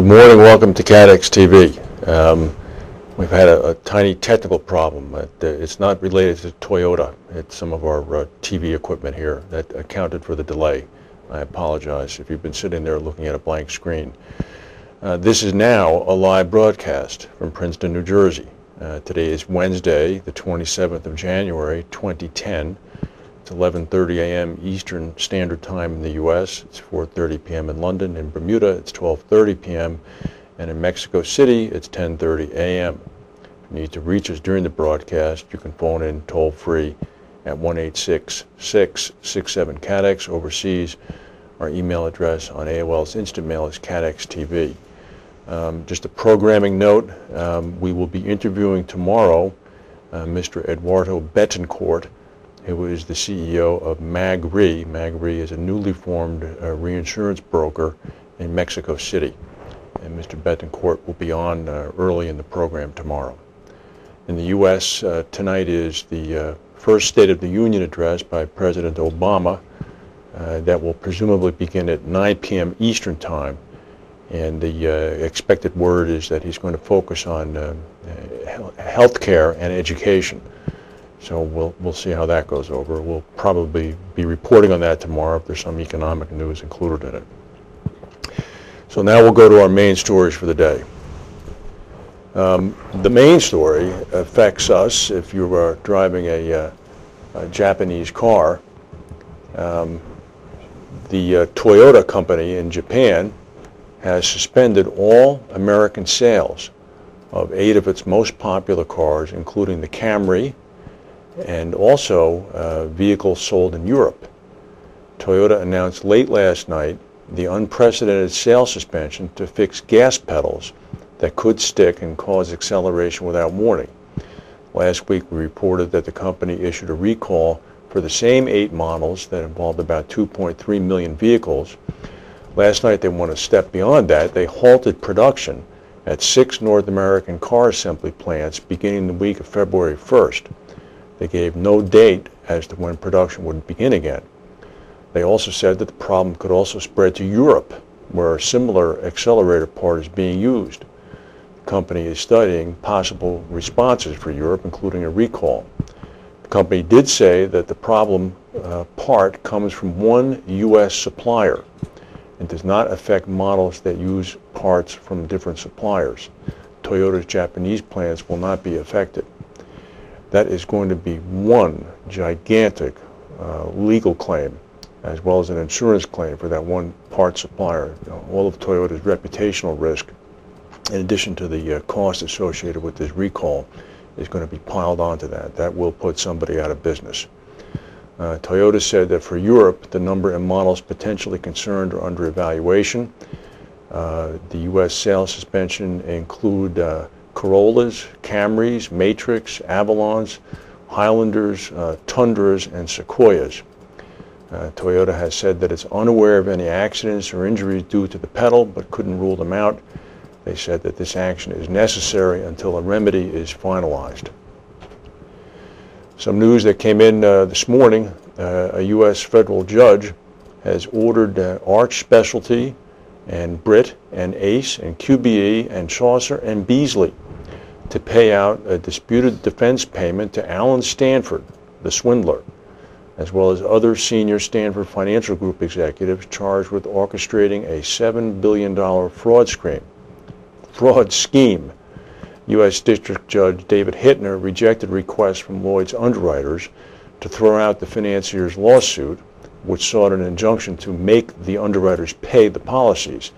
Good morning, welcome to CATEX-TV. We've had a tiny technical problem. It's not related to Toyota. It's some of our TV equipment here that accounted for the delay. I apologize if you've been sitting there looking at a blank screen. This is now a live broadcast from Princeton, New Jersey. Today is Wednesday, the 27th of January, 2010. It's 11:30 a.m. Eastern Standard Time in the U.S. It's 4:30 p.m. in London. In Bermuda, it's 12:30 p.m. And in Mexico City, it's 10:30 a.m. If you need to reach us during the broadcast, you can phone in toll-free at 1-866-67-CATEX. Overseas, our email address on AOL's Instant Mail is CATEX-TV. Just a programming note, we will be interviewing tomorrow Mr. Eduardo Betancourt, who is the CEO of MAG-RE. MAG-RE is a newly formed reinsurance broker in Mexico City. And Mr. Betancourt will be on early in the program tomorrow. In the U.S., tonight is the first State of the Union address by President Obama that will presumably begin at 9 p.m. Eastern Time. And the expected word is that he's going to focus on health care and education. So we'll see how that goes over. We'll probably be reporting on that tomorrow if there's some economic news included in it. So now we'll go to our main stories for the day. The main story affects us if you are driving a Japanese car. The Toyota company in Japan has suspended all American sales of 8 of its most popular cars, including the Camry, and also vehicles sold in Europe. Toyota announced late last night the unprecedented sales suspension to fix gas pedals that could stick and cause acceleration without warning. Last week we reported that the company issued a recall for the same 8 models that involved about 2.3 million vehicles. Last night they went a step beyond that. They halted production at 6 North American car assembly plants beginning the week of February 1st. They gave no date as to when production would begin again. They also said that the problem could also spread to Europe, where a similar accelerator part is being used. The company is studying possible responses for Europe, including a recall. The company did say that the problem part comes from one U.S. supplier and does not affect models that use parts from different suppliers. Toyota's Japanese plants will not be affected. That is going to be one gigantic legal claim, as well as an insurance claim for that one part supplier. All of Toyota's reputational risk, in addition to the cost associated with this recall, is going to be piled onto that. That will put somebody out of business. Toyota said that for Europe, the number and models potentially concerned are under evaluation. The U.S. sales suspension include Corollas, Camrys, Matrix, Avalons, Highlanders, Tundras, and Sequoias. Toyota has said that it's unaware of any accidents or injuries due to the pedal, but couldn't rule them out. They said that this action is necessary until a remedy is finalized. Some news that came in this morning, a U.S. federal judge has ordered Arch Specialty and Brit and Ace and QBE and Chaucer and Beasley to pay out a disputed defense payment to Alan Stanford, the swindler, as well as other senior Stanford Financial Group executives charged with orchestrating a $7 billion fraud scheme. U.S. District Judge David Hittner rejected requests from Lloyd's underwriters to throw out the financier's lawsuit, which sought an injunction to make the underwriters pay the policies.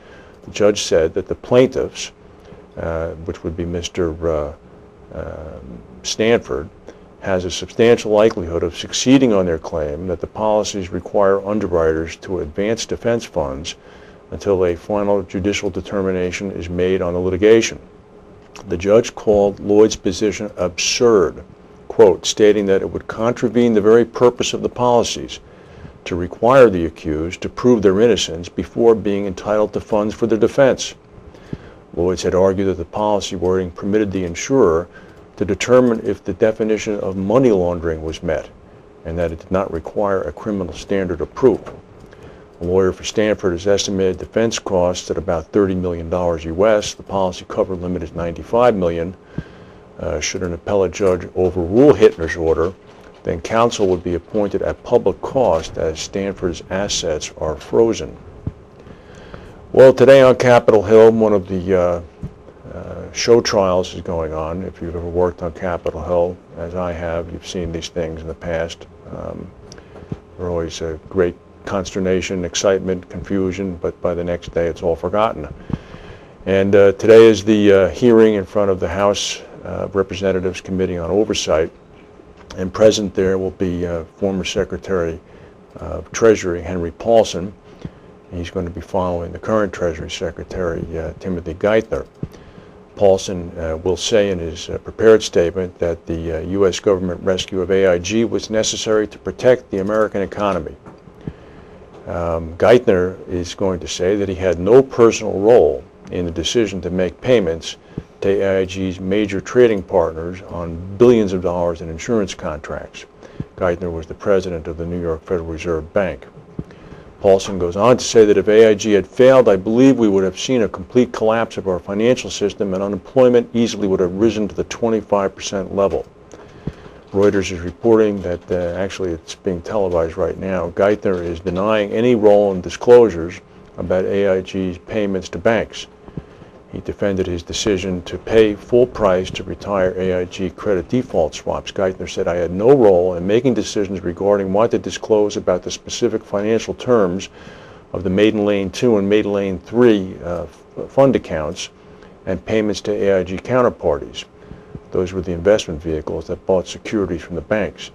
The judge said that the plaintiffs, which would be Mr. Stanford, has a substantial likelihood of succeeding on their claim that the policies require underwriters to advance defense funds until a final judicial determination is made on the litigation. The judge called Lloyd's position absurd, quote, stating that it would contravene the very purpose of the policies to require the accused to prove their innocence before being entitled to funds for their defense. Lloyd's had argued that the policy wording permitted the insurer to determine if the definition of money laundering was met and that it did not require a criminal standard of proof. A lawyer for Stanford has estimated defense costs at about $30 million US. The policy cover limit is $95 million. Should an appellate judge overrule Hittner's order, then counsel would be appointed at public cost as Stanford's assets are frozen. Well, today on Capitol Hill, one of the show trials is going on. If you've ever worked on Capitol Hill, as I have, you've seen these things in the past. They're always a great consternation, excitement, confusion, but by the next day it's all forgotten. And today is the hearing in front of the House Representatives Committee on Oversight, and present there will be former Secretary of Treasury Henry Paulson. He's going to be following the current Treasury Secretary Timothy Geithner. Paulson will say in his prepared statement that the U.S. government rescue of AIG was necessary to protect the American economy. Geithner is going to say that he had no personal role in the decision to make payments to AIG's major trading partners on billions of dollars in insurance contracts. Geithner was the president of the New York Federal Reserve Bank. Paulson goes on to say that if AIG had failed, I believe we would have seen a complete collapse of our financial system and unemployment easily would have risen to the 25% level. Reuters is reporting that actually it's being televised right now. Geithner is denying any role in disclosures about AIG's payments to banks. He defended his decision to pay full price to retire AIG credit default swaps. Geithner said, I had no role in making decisions regarding what to disclose about the specific financial terms of the Maiden Lane 2 and Maiden Lane 3 fund accounts and payments to AIG counterparties. Those were the investment vehicles that bought securities from the banks.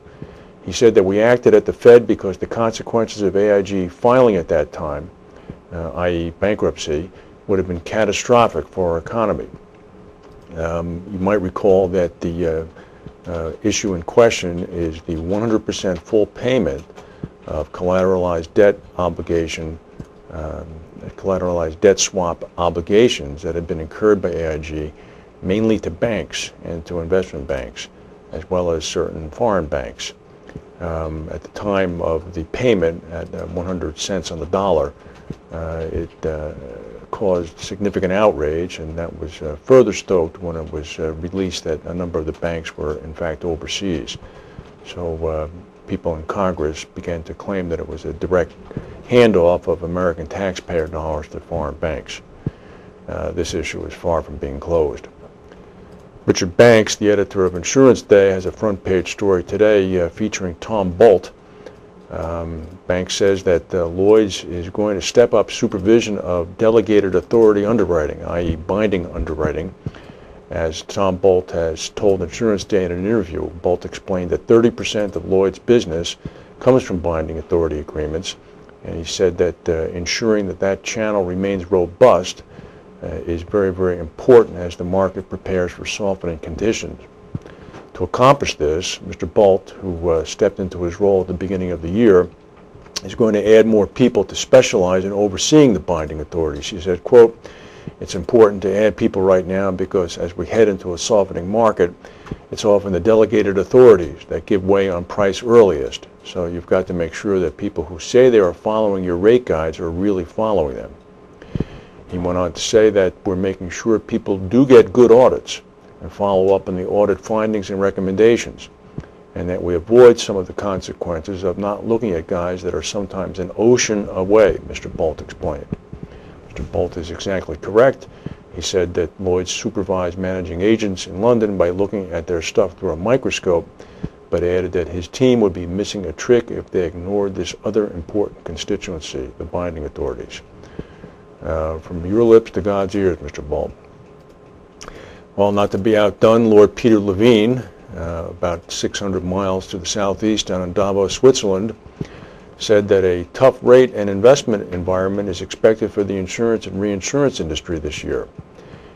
He said that we acted at the Fed because the consequences of AIG filing at that time, i.e. bankruptcy, would have been catastrophic for our economy. You might recall that the issue in question is the 100% full payment of collateralized debt obligation, collateralized debt swap obligations that had been incurred by AIG, mainly to banks and to investment banks, as well as certain foreign banks. At the time of the payment at 100 cents on the dollar, it caused significant outrage, and that was further stoked when it was released that a number of the banks were in fact overseas. So people in Congress began to claim that it was a direct handoff of American taxpayer dollars to foreign banks. This issue is far from being closed. Richard Banks, the editor of Insurance Day, has a front page story today featuring Tom Bolt. Banks says that Lloyd's is going to step up supervision of delegated authority underwriting, i.e. binding underwriting. As Tom Bolt has told Insurance Day in an interview, Bolt explained that 30% of Lloyd's business comes from binding authority agreements, and he said that ensuring that that channel remains robust is very, very important as the market prepares for softening conditions. To accomplish this, Mr. Bolt, who stepped into his role at the beginning of the year, is going to add more people to specialize in overseeing the binding authorities. He said, quote, it's important to add people right now because as we head into a softening market, it's often the delegated authorities that give way on price earliest. So you've got to make sure that people who say they are following your rate guides are really following them. He went on to say that we're making sure people do get good audits and follow up on the audit findings and recommendations, and that we avoid some of the consequences of not looking at guys that are sometimes an ocean away, Mr. Bolt explained. Mr. Bolt is exactly correct. He said that Lloyd's supervised managing agents in London by looking at their stuff through a microscope, but added that his team would be missing a trick if they ignored this other important constituency, the binding authorities. From your lips to God's ears, Mr. Bolt. Well, not to be outdone, Lord Peter Levine, about 600 miles to the southeast down in Davos, Switzerland, said that a tough rate and investment environment is expected for the insurance and reinsurance industry this year.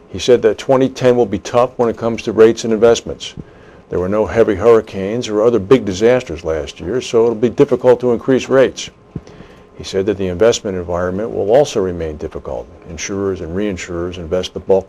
He said that 2010 will be tough when it comes to rates and investments. There were no heavy hurricanes or other big disasters last year, so it'll be difficult to increase rates. He said that the investment environment will also remain difficult. Insurers and reinsurers invest the bulk of